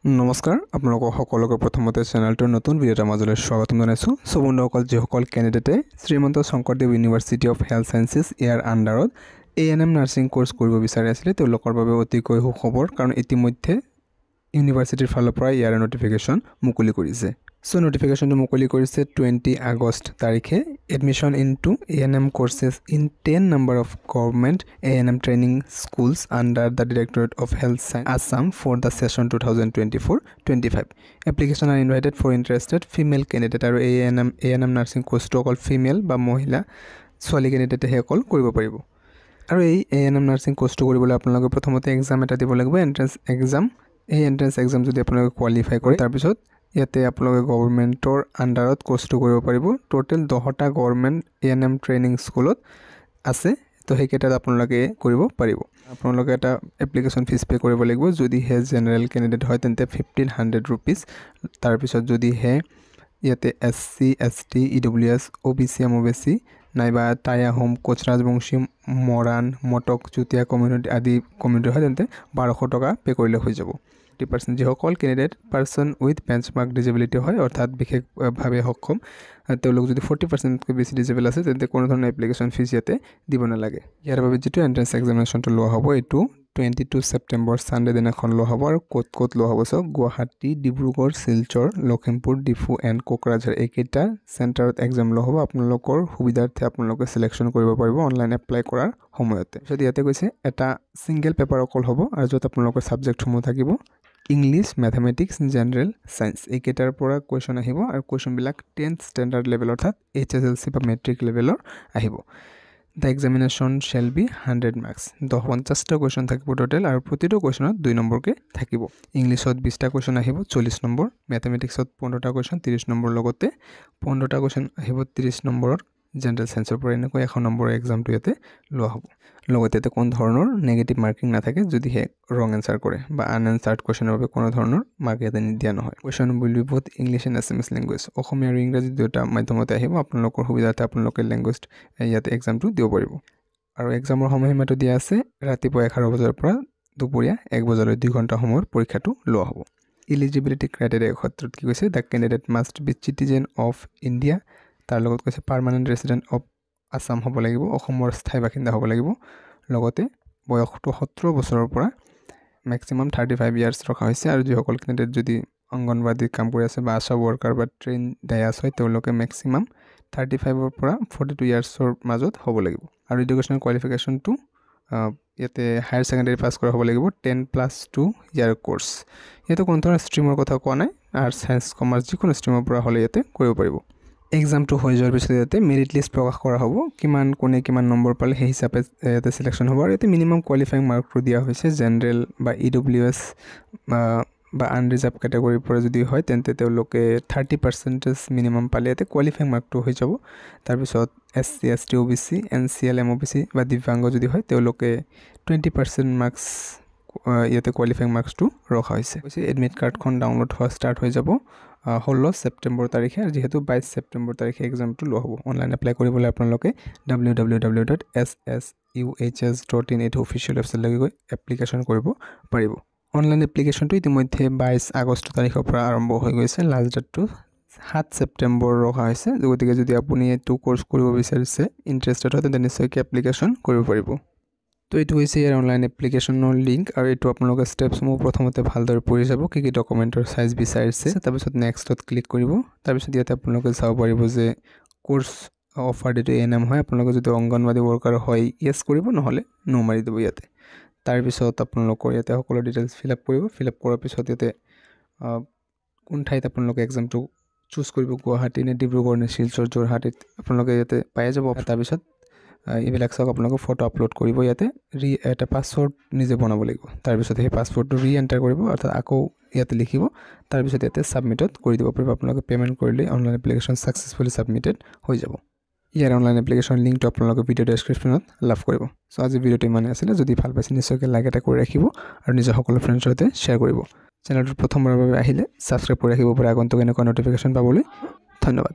নমস্কাৰ আপোনালোকক সকলোকে প্ৰথমতে চেনেলটোৰ নতুন ভিডিঅ'টা মাজলৈ স্বাগতম জনাইছোঁ। সো বন্ধুসকল, যিসকল কেণ্ডিডেটে Srimanta Sankardev university of health sciences ইয়াৰ আণ্ডাৰত ANM নাৰ্ছিং কোৰ্চ কৰিব বিচাৰি আছিলে তেওঁলোকৰ বাবে অতিকৈ সুখবৰ, কাৰণ ইতিমধ্যে ইউনিভাৰ্চিটিৰ ফালৰ পৰা ইয়াৰ নটিফিকেশ্যন মুকলি কৰিছে। সো নটিফিকেশ্যনটো মুকলি কৰিছে 20 আগষ্ট তাৰিখে। Admission into ANM courses in 10 number of government ANM training schools under the Directorate of Health Science Assam for the session 2024-25. Application are invited for interested female candidate আৰু ANM nursing course to অকল female বা মহিলা ছোৱালী কেণ্ডিডেটেহে অকল কৰিব পাৰিব। আৰু এই ANM নাৰ্ছিং কোৰ্চটো কৰিবলৈ আপোনালোকে প্ৰথমতে এক্সাম এটা দিব লাগিব, এন্ট্ৰেন্স এক্সাম। এই এন্ট্ৰেন্স এক্সাম যদি আপোনালোকে কোৱালিফাই কৰে তাৰপিছত ইয়াতে আপোনালোকে গভৰ্ণমেণ্টৰ আণ্ডাৰত কোৰ্চটো কৰিব পাৰিব। টোটেল 10টা গভৰ্ণমেণ্ট ANM ট্ৰেইনিং স্কুলত আছে, তো সেইকেইটাত আপোনালোকে কৰিব পাৰিব। আপোনালোকে এটা এপ্লিকেশ্যন ফিজ পে' কৰিব লাগিব। যদিহে জেনেৰেল কেণ্ডিডেট হয় তেন্তে 1500 ৰুপিজ। তাৰপিছত যদিহে ইয়াতে SC ST EWS OBC MOBC নাইবা টাই আহোম কোচ ৰাজবংশী মৰাণ মটক চুতীয়া কমিউনিটি আদি কমিউনিটি হয় তেন্তে 1200 টকা পে' কৰিলে হৈ যাব। 50% যিসকল candidate person with benchmark disability হয়, অৰ্থাৎ বিশেষভাৱে সক্ষম, তেওঁলোক যদি 40%তকৈ বেছি ডিজেবল আছে তেন্তে কোনো ধৰণৰ এপ্লিকেশ্যন ফিজ ইয়াতে দিব নালাগে। ইয়াৰ বাবে যিটো এণ্ট্ৰেন্স এক্সামিনেশ্যনটো লোৱা হ'ব এইটো 22 ছেপ্টেম্বৰ ছানডে দিনাখন লোৱা হ'ব। আৰু ক'ত লোৱা হ'ব চাওক, গুৱাহাটী, ডিব্ৰুগড়, শিলচৰ, লখিমপুৰ, ডিফু এণ্ড কোকৰাঝাৰ এইকেইটা চেণ্টাৰত এক্সাম লোৱা হ'ব। আপোনালোকৰ সুবিধাৰ্থে আপোনালোকে চিলেকশ্যন কৰিব পাৰিব অনলাইন এপ্লাই কৰাৰ সময়তে। পিছত ইয়াতে কৈছে এটা ছিংগল পেপাৰ অকল হ'ব আৰু য'ত আপোনালোকৰ ছাবজেক্টসমূহ থাকিব ইংলিছ, মেথামেটিক্স, জেনেৰেল ছায়েন্স। এইকেইটাৰ পৰা কুৱেশ্যন আহিব আৰু কুৱেশ্যনবিলাক 10th ষ্টেণ্ডাৰ্ড লেভেল অৰ্থাৎ HSLC বা মেট্ৰিক লেভেলৰ আহিব। The examination shall be 100 marks. 50টা কুৱেশ্যন থাকিব টোটেল আৰু প্ৰতিটো কুৱেশ্যনত 2 নম্বৰকৈ থাকিব। ইংলিছত 20টা কুৱেশ্যন আহিব 40 নম্বৰ, মেথামেটিক্সত 15টা কুৱেশ্যন 30 নম্বৰ, লগতে 15টা কুৱেশ্যন আহিব 30 নম্বৰৰ জেনেৰেল ছায়েন্সৰ পৰা। এনেকৈ 100 নম্বৰৰ এক্সামটো ইয়াতে লোৱা হ'ব। লগতে ইয়াতে কোনো ধৰণৰ নেগেটিভ মাৰ্কিং নাথাকে যদিহে ৰং এনচাৰ কৰে বা আনএনচাৰ্ড কুৱেশ্যনৰ বাবে কোনো ধৰণৰ মাৰ্ক ইয়াতে দিয়া নহয়। Question will be both English and Assamese language. Asomiya আৰু ইংৰাজী দুয়োটা মাধ্যমতে আহিব। আপোনালোকৰ সুবিধাৰ্থে আপোনালোকে লেংগুৱেজ ইয়াতে এক্সামটো দিব পাৰিব। আৰু এক্সামৰ সময়সীমাটো দিয়া আছে ৰাতিপুৱা 11 বজাৰ পৰা দুপৰীয়া 1 বজালৈ 2 ঘণ্টা সময়ৰ পৰীক্ষাটো লোৱা হ'ব। ইলিজিবিলিটি ক্ৰাইটেৰিয়া ক্ষেত্ৰত কি কৈছে, the candidate must B citizen of India. তাৰ লগত কৈছে পাৰ্মানেণ্ট ৰেচিডেণ্ট অফ আছাম হ'ব লাগিব, অসমৰ স্থায়ী বাসিন্দা হ'ব লাগিব। লগতে বয়সটো 17 বছৰৰ পৰা মেক্সিমাম 35 ইয়াৰ্ছ ৰখা হৈছে। আৰু যিসকল কেণ্ডিডেট যদি অংগনবাদীত কাম কৰি আছে বা আশা ৱৰ্কাৰ বা ট্ৰেইন ডায়াছ হয় তেওঁলোকে মেক্সিমাম 35ৰ পৰা 42 ইয়াৰ্ছৰ মাজত হ'ব লাগিব। আৰু এডুকেশ্যনেল কোৱালিফিকেশ্যনটো ইয়াতে হায়াৰ ছেকেণ্ডেৰী পাছ কৰা হ'ব লাগিব, 10+2 ইয়াৰ কোৰ্চ। ইয়াতে কোনো ধৰণৰ ষ্ট্ৰীমৰ কথা কোৱা নাই, আৰ্টছ, ছায়েন্স, কমাৰ্চ যিকোনো ষ্ট্ৰীমৰ পৰা হ'লে ইয়াতে কৰিব পাৰিব। এক্সামটো হৈ যোৱাৰ পিছত ইয়াতে মেৰিট লিষ্ট প্ৰকাশ কৰা হ'ব, কোনে কিমান নম্বৰ পালে সেই হিচাপে ইয়াতে চিলেকশ্যন হ'ব। আৰু ইয়াতে মিনিমাম কোৱালিফাইং মাৰ্কটো দিয়া হৈছে। জেনেৰেল বা EWS বা আনৰিজাৰ্ভ কেটেগৰীৰ পৰা যদি হয় তেন্তে তেওঁলোকে 30% মিনিমাম পালে ইয়াতে কোৱালিফাইং মাৰ্কটো হৈ যাব। তাৰপিছত SC ST OBC NCL MOBC বা দিব্যাংগ যদি হয় তেওঁলোকে 20% মাৰ্কছ ইয়াতে কোৱালিফাইং মাৰ্কছটো ৰখা হৈছে। এডমিট কাৰ্ডখন ডাউনলোড হোৱা ষ্টাৰ্ট হৈ যাব 16 ছেপ্টেম্বৰ তাৰিখে। আৰু যিহেতু 22 ছেপ্টেম্বৰ তাৰিখে এক্সামটো লোৱা হ'ব। অনলাইন এপ্লাই কৰিবলৈ আপোনালোকে www.ssuhs.in এইটো অফিচিয়েল ৱেবছাইটলৈকে গৈ এপ্লিকেশ্যন কৰিব পাৰিব। অনলাইন এপ্লিকেশ্যনটো ইতিমধ্যে 22 আগষ্ট তাৰিখৰ পৰা আৰম্ভ হৈ গৈছে। লাষ্ট ডেটটো 7 ছেপ্টেম্বৰ ৰখা হৈছে। গতিকে যদি আপুনি এইটো কোৰ্চ কৰিব বিচাৰিছে, ইণ্টাৰেষ্টেড হয় তেন্তে নিশ্চয়কৈ এপ্লিকেশ্যন কৰিব পাৰিব। তো এইটো হৈছে ইয়াৰ অনলাইন এপ্লিকেশ্যনৰ লিংক। আৰু এইটো আপোনালোকে ষ্টেপছসমূহ প্ৰথমতে ভালদৰে পঢ়ি যাব, কি ডকুমেণ্টৰ চাইজ বিচাৰিছে। তাৰপিছত নেক্সটত ক্লিক কৰিব। তাৰপিছত ইয়াতে আপোনালোকে চাব পাৰিব যে কোৰ্চ অফাৰ যিটো ANM হয়, আপোনালোকে যদি অংগনবাদী ৱৰ্কাৰ হয় য়েছ কৰিব, নহ'লে নো মাৰি দিব ইয়াতে। তাৰপিছত আপোনালোকৰ ইয়াতে সকলো ডিটেইলছ ফিল আপ কৰিব। ফিল আপ কৰাৰ পিছত ইয়াতে কোন ঠাইত আপোনালোকে এক্সামটো চুজ কৰিব, গুৱাহাটী নে ডিব্ৰুগড় নে শিলচৰ যোৰহাটীত আপোনালোকে ইয়াতে পাই যাব। তাৰপিছত এইবিলাক চাওক আপোনালোকে ফটো আপলোড কৰিব। ইয়াতে এটা পাছৱৰ্ড নিজে বনাব লাগিব। তাৰপিছত সেই পাছৱৰ্ডটো এণ্টাৰ কৰিব, অৰ্থাৎ আকৌ ইয়াতে লিখিব। তাৰপিছত ইয়াতে ছাবমিটত কৰি দিব পাৰিব। আপোনালোকে পে'মেণ্ট কৰিলে অনলাইন এপ্লিকেশ্যন ছাকচেছফুলি ছাবমিটেড হৈ যাব। ইয়াৰ অনলাইন এপ্লিকেশ্যন লিংকটো আপোনালোকে ভিডিঅ' ডেছক্ৰিপশ্যনত লাভ কৰিব। চ' আজি ভিডিঅ'টো ইমানেই আছিলে। যদি ভাল পাইছে নিশ্চয়কৈ লাইক এটা কৰি ৰাখিব আৰু নিজৰ সকলো ফ্ৰেণ্ডছৰ সৈতে শ্বেয়াৰ কৰিব। চেনেলটোত প্ৰথমবাৰৰ বাবে আহিলে ছাবস্ক্ৰাইব কৰি ৰাখিব পাৰে আগন্তুক এনেকুৱা ন'টিফিকেশ্যন পাবলৈ। ধন্যবাদ।